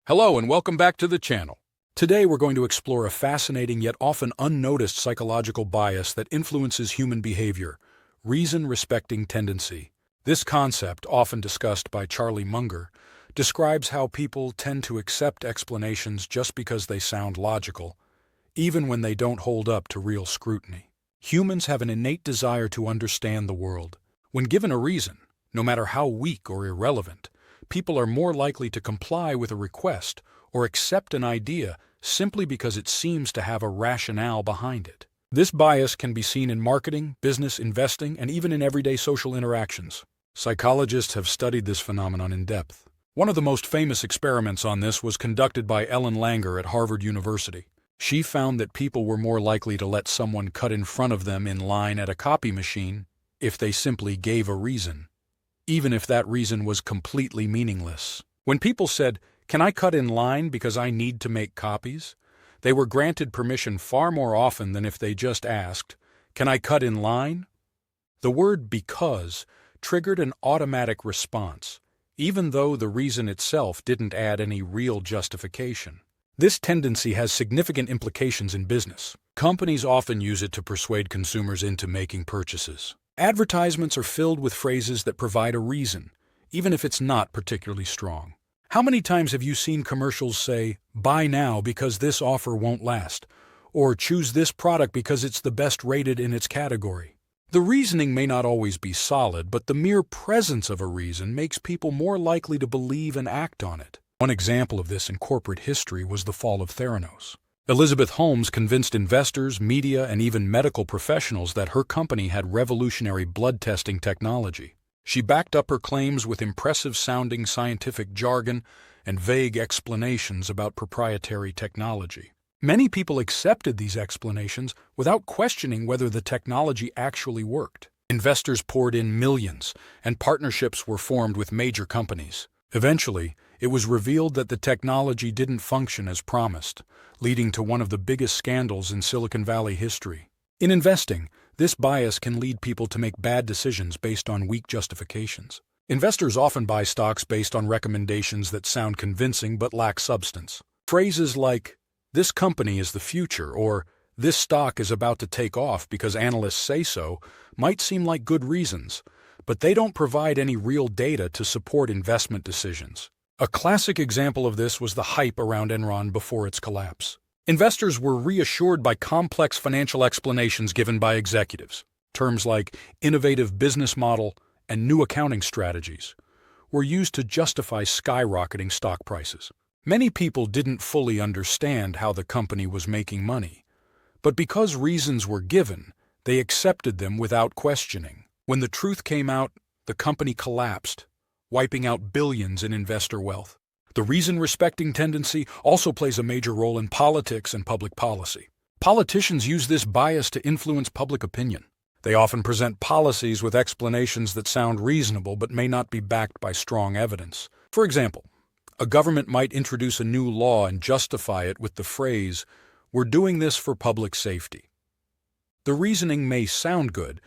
Hello and welcome back to the channel. Today we're going to explore a fascinating yet often unnoticed psychological bias that influences human behavior, reason-respecting tendency. This concept, often discussed by Charlie Munger, describes how people tend to accept explanations just because they sound logical, even when they don't hold up to real scrutiny. Humans have an innate desire to understand the world. When given a reason, no matter how weak or irrelevant, people are more likely to comply with a request or accept an idea simply because it seems to have a rationale behind it. This bias can be seen in marketing, business, investing, and even in everyday social interactions. Psychologists have studied this phenomenon in depth. One of the most famous experiments on this was conducted by Ellen Langer at Harvard University. She found that people were more likely to let someone cut in front of them in line at a copy machine if they simply gave a reason, even if that reason was completely meaningless. When people said, "Can I cut in line because I need to make copies?" they were granted permission far more often than if they just asked, "Can I cut in line?" The word "because" triggered an automatic response, even though the reason itself didn't add any real justification. This tendency has significant implications in business. Companies often use it to persuade consumers into making purchases. Advertisements are filled with phrases that provide a reason, even if it's not particularly strong. How many times have you seen commercials say, "Buy now because this offer won't last," or "Choose this product because it's the best rated in its category"? The reasoning may not always be solid, but the mere presence of a reason makes people more likely to believe and act on it. One example of this in corporate history was the fall of Theranos. Elizabeth Holmes convinced investors, media, and even medical professionals that her company had revolutionary blood testing technology. She backed up her claims with impressive-sounding scientific jargon and vague explanations about proprietary technology. Many people accepted these explanations without questioning whether the technology actually worked. Investors poured in millions, and partnerships were formed with major companies. Eventually, it was revealed that the technology didn't function as promised, leading to one of the biggest scandals in Silicon Valley history. In investing, this bias can lead people to make bad decisions based on weak justifications. Investors often buy stocks based on recommendations that sound convincing but lack substance. Phrases like, "This company is the future," or "This stock is about to take off because analysts say so," might seem like good reasons, but they don't provide any real data to support investment decisions. A classic example of this was the hype around Enron before its collapse. Investors were reassured by complex financial explanations given by executives. Terms like innovative business model and new accounting strategies were used to justify skyrocketing stock prices. Many people didn't fully understand how the company was making money, but because reasons were given, they accepted them without questioning. When the truth came out, the company collapsed, wiping out billions in investor wealth. The reason-respecting tendency also plays a major role in politics and public policy. Politicians use this bias to influence public opinion. They often present policies with explanations that sound reasonable but may not be backed by strong evidence. For example, a government might introduce a new law and justify it with the phrase, "We're doing this for public safety." The reasoning may sound good,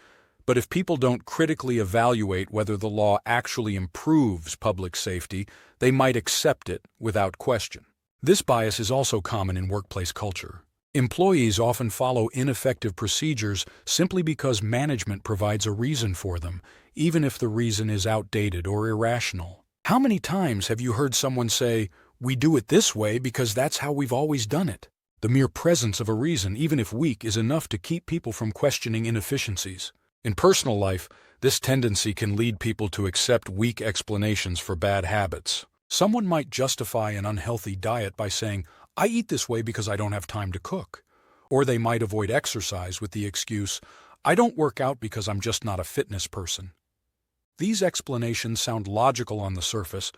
but if people don't critically evaluate whether the law actually improves public safety, they might accept it without question. This bias is also common in workplace culture. Employees often follow ineffective procedures simply because management provides a reason for them, even if the reason is outdated or irrational. How many times have you heard someone say, "We do it this way because that's how we've always done it"? The mere presence of a reason, even if weak, is enough to keep people from questioning inefficiencies. In personal life, this tendency can lead people to accept weak explanations for bad habits. Someone might justify an unhealthy diet by saying, "I eat this way because I don't have time to cook." Or they might avoid exercise with the excuse, "I don't work out because I'm just not a fitness person." These explanations sound logical on the surface,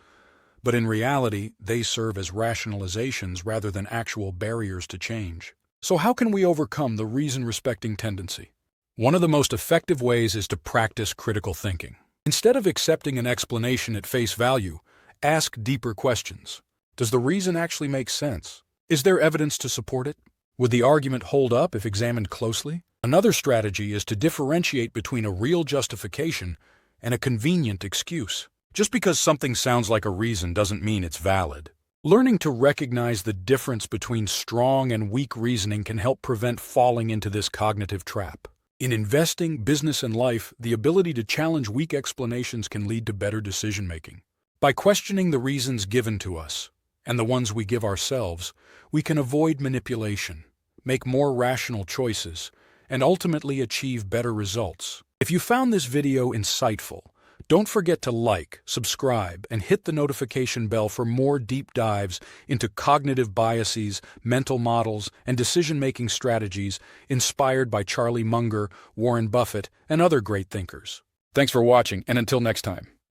but in reality, they serve as rationalizations rather than actual barriers to change. So how can we overcome the reason-respecting tendency? One of the most effective ways is to practice critical thinking. Instead of accepting an explanation at face value, ask deeper questions. Does the reason actually make sense? Is there evidence to support it? Would the argument hold up if examined closely? Another strategy is to differentiate between a real justification and a convenient excuse. Just because something sounds like a reason doesn't mean it's valid. Learning to recognize the difference between strong and weak reasoning can help prevent falling into this cognitive trap. In investing, business, and life, the ability to challenge weak explanations can lead to better decision-making. By questioning the reasons given to us, and the ones we give ourselves, we can avoid manipulation, make more rational choices, and ultimately achieve better results. If you found this video insightful, don't forget to like, subscribe, and hit the notification bell for more deep dives into cognitive biases, mental models, and decision-making strategies inspired by Charlie Munger, Warren Buffett, and other great thinkers. Thanks for watching, and until next time.